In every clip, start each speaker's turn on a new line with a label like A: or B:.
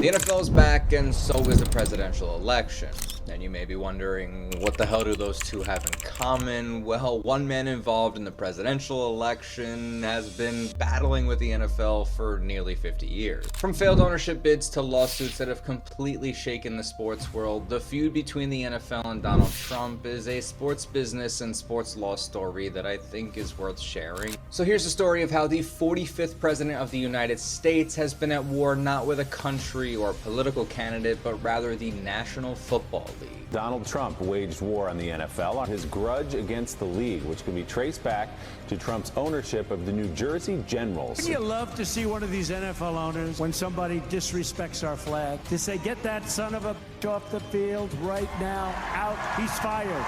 A: The NFL is back, and so is the presidential election. And you may be wondering, what the hell do those two have in common? Well, one man involved in the presidential election has been battling with the NFL for nearly 50 years. From failed ownership bids to lawsuits that have completely shaken the sports world, the feud between the NFL and Donald Trump is a sports business and sports law story that I think is worth sharing. So here's the story of how the 45th president of the United States has been at war not with a country or political candidate, but rather the National Football League.
B: Donald Trump waged war on the NFL on his grudge against the league, which can be traced back to Trump's ownership of the New Jersey Generals.
C: Wouldn't you love to see one of these NFL owners, when somebody disrespects our flag, to say, get that son of a bitch off the field right now, out, he's fired.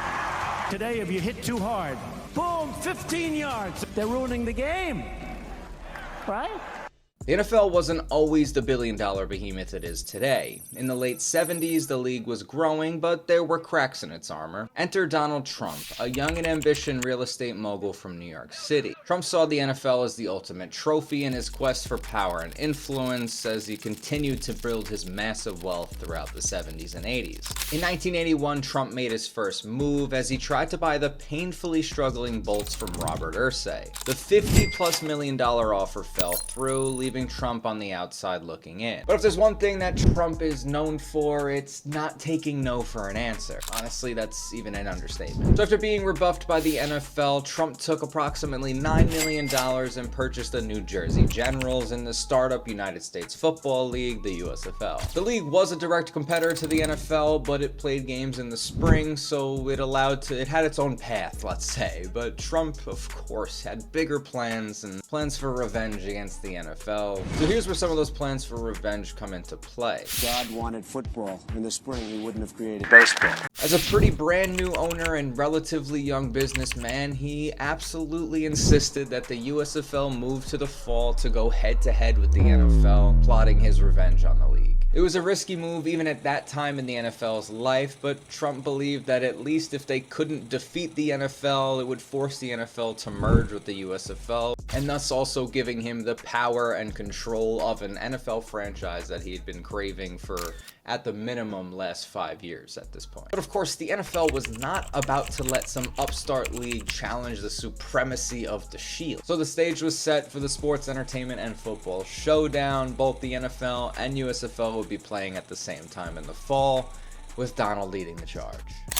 C: Today, if you hit too hard, boom, 15 yards. They're ruining the game, right?
A: The NFL wasn't always the billion-dollar behemoth it is today. In the late 70s, the league was growing, but there were cracks in its armor. Enter Donald Trump, a young and ambitious real estate mogul from New York City. Trump saw the NFL as the ultimate trophy in his quest for power and influence as he continued to build his massive wealth throughout the 70s and 80s. In 1981, Trump made his first move as he tried to buy the painfully struggling Bolts from Robert Irsay. The $50+ million offer fell through, leaving Trump on the outside looking in. But if there's one thing that Trump is known for, it's not taking no for an answer. Honestly, that's even an understatement. So after being rebuffed by the NFL, Trump took approximately $9 million and purchased the New Jersey Generals in the startup United States Football League, the USFL. The league was a direct competitor to the NFL, but it played games in the spring, so it had its own path, let's say. But Trump, of course, had bigger plans and plans for revenge against the NFL. So here's where some of those plans for revenge come into play.
D: God wanted football in the spring, he wouldn't have created baseball.
A: As a pretty brand new owner and relatively young businessman, he absolutely insisted that the USFL move to the fall to go head to head with the NFL, plotting his revenge on the league. It was a risky move even at that time in the NFL's life, but Trump believed that at least if they couldn't defeat the NFL, it would force the NFL to merge with the USFL, and thus also giving him the power and control of an NFL franchise that he had been craving for, at the minimum, last 5 years at this point. But of course, the NFL was not about to let some upstart league challenge the supremacy of the Shield. So the stage was set for the sports, entertainment, and football showdown. Both the NFL and USFL would be playing at the same time in the fall, with Donald leading the charge.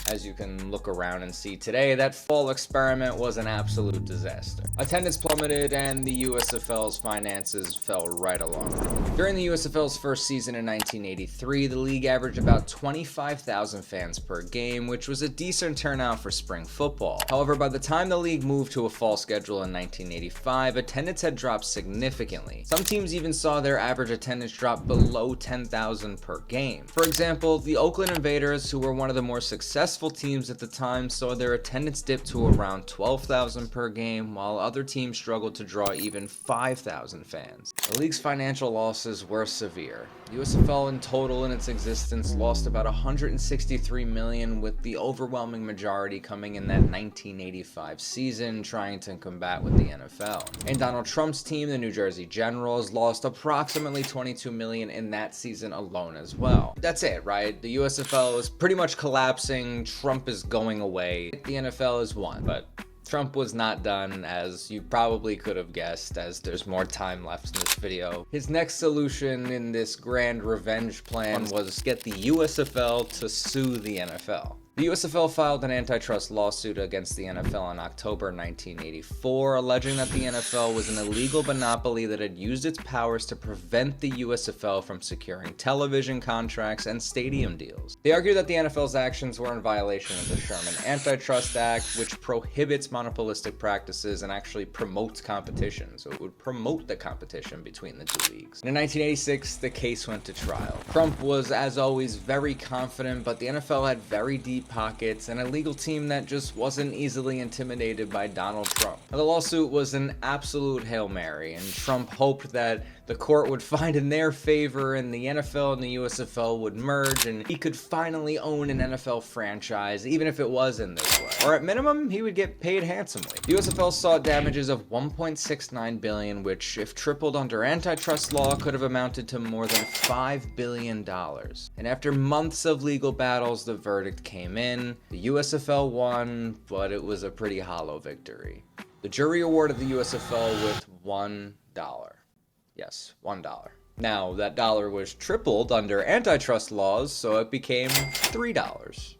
A: As you can look around and see today, that fall experiment was an absolute disaster. Attendance plummeted and the USFL's finances fell right along with it. During the USFL's first season in 1983, the league averaged about 25,000 fans per game, which was a decent turnout for spring football. However, by the time the league moved to a fall schedule in 1985, attendance had dropped significantly. Some teams even saw their average attendance drop below 10,000 per game. For example, the Oakland Invaders, who were one of the more successful teams at the time, saw their attendance dip to around 12,000 per game, while other teams struggled to draw even 5,000 fans. The league's financial losses were severe. USFL in total in its existence lost about $163 million, with the overwhelming majority coming in that 1985 season, trying to combat with the NFL. And Donald Trump's team, the New Jersey Generals, lost approximately $22 million in that season alone as well. That's it, right? The USFL is pretty much collapsing. Trump is going away. The NFL is won, but Trump was not done, as you probably could have guessed, as there's more time left in this video. His next solution in this grand revenge plan was get the USFL to sue the NFL. The USFL filed an antitrust lawsuit against the NFL in October 1984, alleging that the NFL was an illegal monopoly that had used its powers to prevent the USFL from securing television contracts and stadium deals. They argued that the NFL's actions were in violation of the Sherman Antitrust Act, which prohibits monopolistic practices and actually promotes competition. So it would promote the competition between the two leagues. In 1986, the case went to trial. Trump was, as always, very confident, but the NFL had very deep pockets and a legal team that just wasn't easily intimidated by Donald Trump. Now, the lawsuit was an absolute Hail Mary, and Trump hoped that the court would find in their favor and the NFL and the USFL would merge and he could finally own an NFL franchise, even if it was in this way. Or at minimum, he would get paid handsomely. The USFL sought damages of $1.69 billion, which, if tripled under antitrust law, could have amounted to more than $5 billion. And after months of legal battles, the verdict came in. The USFL won, but it was a pretty hollow victory. The jury awarded the USFL with $1. Yes, $1. Now, that dollar was tripled under antitrust laws, so it became $3.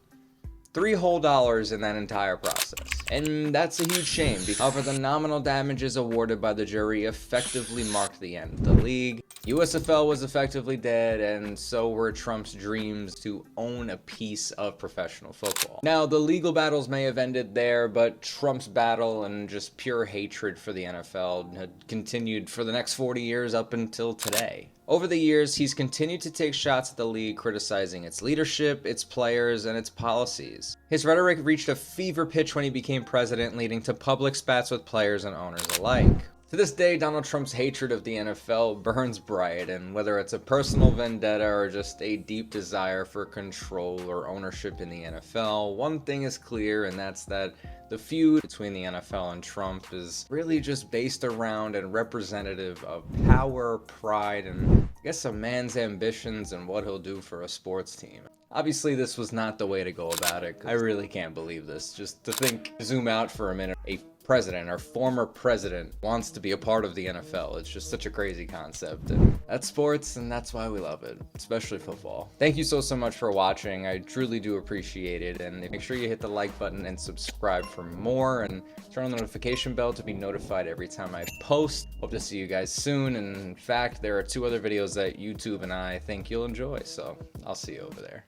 A: $3 whole in that entire process. And that's a huge shame. However, the nominal damages awarded by the jury effectively marked the end of the league. USFL was effectively dead, and so were Trump's dreams to own a piece of professional football. Now, the legal battles may have ended there, but Trump's battle and just pure hatred for the NFL had continued for the next 40 years up until today. Over the years, he's continued to take shots at the league, criticizing its leadership, its players, and its policies. His rhetoric reached a fever pitch when he became president, leading to public spats with players and owners alike. To this day, Donald Trump's hatred of the NFL burns bright, and whether it's a personal vendetta or just a deep desire for control or ownership in the NFL, one thing is clear, and that's that the feud between the NFL and Trump is really just based around and representative of power, pride, and I guess a man's ambitions and what he'll do for a sports team. Obviously, this was not the way to go about it. I really can't believe this. Just to zoom out for a minute, a president or former president wants to be a part of the NFL. It's just such a crazy concept, and that's sports, and that's why we love it, especially football. Thank you so much for watching. I truly do appreciate it, and make sure you hit the like button and subscribe for more, and turn on the notification bell to be notified every time I post. Hope to see you guys soon, and in fact, there are 2 other videos that YouTube and I think you'll enjoy, so I'll see you over there.